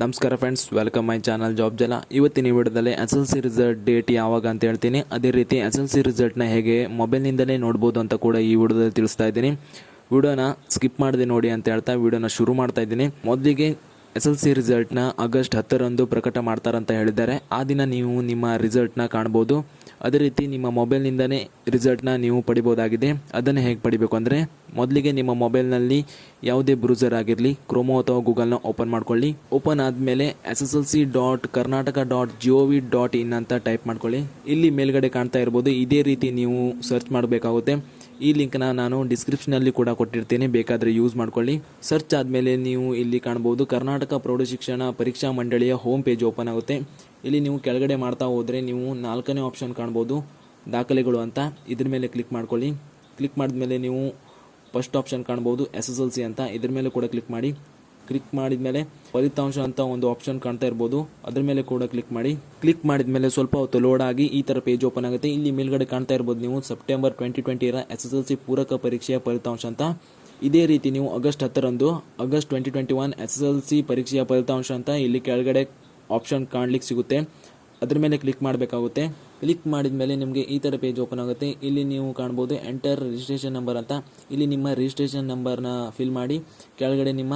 ನಮಸ್ಕಾರ friends, welcome my channel job ಜಲಾ. ಇವತ್ತಿನ ವಿಡಿಯೋದಲ್ಲಿ SSLC ರಿಸಲ್ಟ್ ಡೇಟ್ ಯಾವಾಗ ಅಂತ ಹೇಳ್ತೀನಿ. ಅದೇ ರೀತಿ SSLC ರಿಸಲ್ಟ್ನ ಹೇಗೆ ಮೊಬೈಲ್ನಿಂದಲೇ ನೋಡ್ಬೋದು ಅಂತ ಕೂಡ ಈ ವಿಡಿಯೋದಲ್ಲಿ ತಿಳಿಸ್ತಾ ಇದ್ದೀನಿ. ವಿಡಿಯೋನ ಸ್ಕಿಪ್ ಮಾಡದೆ ನೋಡಿ ಅಂತ ಹೇಳ್ತಾ ವಿಡಿಯೋನ ಶುರು ಮಾಡ್ತಾ ಇದ್ದೀನಿ. ಮೊದಲಿಗೆ SSLC ರಿಸಲ್ಟ್ನ ಆಗಸ್ಟ್ 10ರಂದು ಪ್ರಕಟ ಮಾಡ್ತಾರಂತ ಹೇಳಿದ್ದಾರೆ. ಆ ದಿನ ನೀವು ನಿಮ್ಮ ರಿಸಲ್ಟ್ನ ಕಾಣ್ಬೋದು. ಅದೇ ರೀತಿ ನಿಮ್ಮ ಮೊಬೈಲ್ನಿಂದಲೇ ರಿಸಲ್ಟ್ನ ನೀವು ಪಡಿಬೋದಾಗಿದೆ. ಅದನ್ನು ಹೇಗೆ ಪಡಿಬೇಕು ಅಂದರೆ, ಮೊದಲಿಗೆ ನಿಮ್ಮ ಮೊಬೈಲ್ನಲ್ಲಿ ಯಾವುದೇ ಬ್ರೌಸರ್ ಆಗಿರಲಿ, ಕ್ರೋಮೋ ಅಥವಾ ಗೂಗಲ್ನ ಓಪನ್ ಮಾಡ್ಕೊಳ್ಳಿ. ಓಪನ್ ಆದಮೇಲೆ SSLC.Karnataka.gov.in ಅಂತ ಟೈಪ್ ಮಾಡ್ಕೊಳ್ಳಿ. ಇಲ್ಲಿ ಮೇಲ್ಗಡೆ ಕಾಣ್ತಾ ಇರ್ಬೋದು, ಇದೇ ರೀತಿ ನೀವು ಸರ್ಚ್ ಮಾಡಬೇಕಾಗುತ್ತೆ. ಈ ಲಿಂಕ್ನ ನಾನು ಡಿಸ್ಕ್ರಿಪ್ಷನಲ್ಲಿ ಕೂಡ ಕೊಟ್ಟಿರ್ತೀನಿ, ಬೇಕಾದರೆ ಯೂಸ್ ಮಾಡ್ಕೊಳ್ಳಿ. ಸರ್ಚ್ ಆದಮೇಲೆ ನೀವು ಇಲ್ಲಿ ಕಾಣ್ಬೋದು, ಕರ್ನಾಟಕ ಪ್ರೌಢಶಿಕ್ಷಣ ಪರೀಕ್ಷಾ ಮಂಡಳಿಯ ಹೋಮ್ ಪೇಜ್ ಓಪನ್ ಆಗುತ್ತೆ. ಇಲ್ಲಿ ನೀವು ಕೆಳಗಡೆ ಮಾಡ್ತಾ ಹೋದರೆ ನೀವು 4ನೇ ಆಪ್ಷನ್ ಕಾಣ್ಬೋದು, ದಾಖಲೆಗಳು ಅಂತ. ಇದ್ರ ಮೇಲೆ ಕ್ಲಿಕ್ ಮಾಡ್ಕೊಳ್ಳಿ. ಕ್ಲಿಕ್ ಮಾಡಿದ್ಮೇಲೆ ನೀವು ಫಸ್ಟ್ ಆಪ್ಷನ್ ಕಾಣ್ಬೋದು, SSLC ಅಂತ. ಇದ್ರ ಮೇಲೆ ಕೂಡ ಕ್ಲಿಕ್ ಮಾಡಿ. ಕ್ಲಿಕ್ ಮಾಡಿದ್ಮೇಲೆ ಫಲಿತಾಂಶ ಅಂತ ಒಂದು ಆಪ್ಷನ್ ಕಾಣ್ತಾ ಇರ್ಬೋದು, ಅದ್ರ ಮೇಲೆ ಕೂಡ ಕ್ಲಿಕ್ ಮಾಡಿ. ಕ್ಲಿಕ್ ಮಾಡಿದ್ಮೇಲೆ ಸ್ವಲ್ಪ ಹೊತ್ತು ಲೋಡ್ ಆಗಿ ಈ ಥರ ಪೇಜ್ ಓಪನ್ ಆಗುತ್ತೆ. ಇಲ್ಲಿ ಮೇಲ್ಗಡೆ ಕಾಣ್ತಾ ಇರ್ಬೋದು ನೀವು ಸೆಪ್ಟೆಂಬರ್ 2020 SSLC ಪೂರಕ ಪರೀಕ್ಷೆಯ ಫಲಿತಾಂಶ ಅಂತ. ಇದೇ ರೀತಿ ನೀವು ಆಗಸ್ಟ್ 10ರಂದು ಆಗಸ್ಟ್ 2021 SSLC ಪರೀಕ್ಷೆಯ ಫಲಿತಾಂಶ ಅಂತ ಇಲ್ಲಿ ಕೆಳಗಡೆ ಆಪ್ಷನ್ ಕಾಣ್ಲಿಕ್ಕೆ ಸಿಗುತ್ತೆ. ಅದ್ರ ಮೇಲೆ ಕ್ಲಿಕ್ ಮಾಡಬೇಕಾಗುತ್ತೆ. ಕ್ಲಿಕ್ ಮಾಡಿದ ಮೇಲೆ ನಿಮಗೆ ಈ ಥರ ಪೇಜ್ ಓಪನ್ ಆಗುತ್ತೆ. ಇಲ್ಲಿ ನೀವು ಕಾಣ್ಬೋದು ಎಂಟರ್ ರಿಜಿಸ್ಟ್ರೇಷನ್ ನಂಬರ್ ಅಂತ. ಇಲ್ಲಿ ನಿಮ್ಮ ರಿಜಿಸ್ಟ್ರೇಷನ್ ನಂಬರ್ನ ಫಿಲ್ ಮಾಡಿ, ಕೆಳಗಡೆ ನಿಮ್ಮ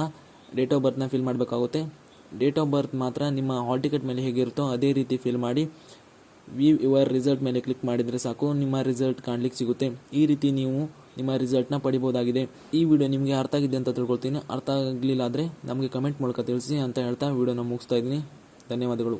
ಡೇಟ್ ಆಫ್ ಬರ್ತ್ನ ಫಿಲ್ ಮಾಡಬೇಕಾಗುತ್ತೆ. ಡೇಟ್ ಆಫ್ ಬರ್ತ್ ಮಾತ್ರ ನಿಮ್ಮ ಹಾಲ್ ಟಿಕೆಟ್ ಮೇಲೆ ಹೇಗಿರುತ್ತೋ ಅದೇ ರೀತಿ ಫಿಲ್ ಮಾಡಿ ವ್ಯೂ ಯುವರ್ ರಿಸಲ್ಟ್ ಮೇಲೆ ಕ್ಲಿಕ್ ಮಾಡಿದರೆ ಸಾಕು, ನಿಮ್ಮ ರಿಸಲ್ಟ್ ಕಾಣ್ಲಿಕ್ಕೆ ಸಿಗುತ್ತೆ. ಈ ರೀತಿ ನೀವು ನಿಮ್ಮ ರಿಸಲ್ಟ್ನ ಪಡಿಬೋದಾಗಿದೆ. ಈ ವಿಡಿಯೋ ನಿಮಗೆ ಅರ್ಥ ಆಗಿದೆ ಅಂತ ತಿಳ್ಕೊಳ್ತೀನಿ. ಅರ್ಥ ಆಗಲಿಲ್ಲ ಆದರೆ ನಮಗೆ ಕಮೆಂಟ್ ಮೂಲಕ ತಿಳಿಸಿ ಅಂತ ಹೇಳ್ತಾ ವಿಡಿಯೋನ ಮುಗಿಸ್ತಾ ಇದ್ದೀನಿ. ಧನ್ಯವಾದಗಳು.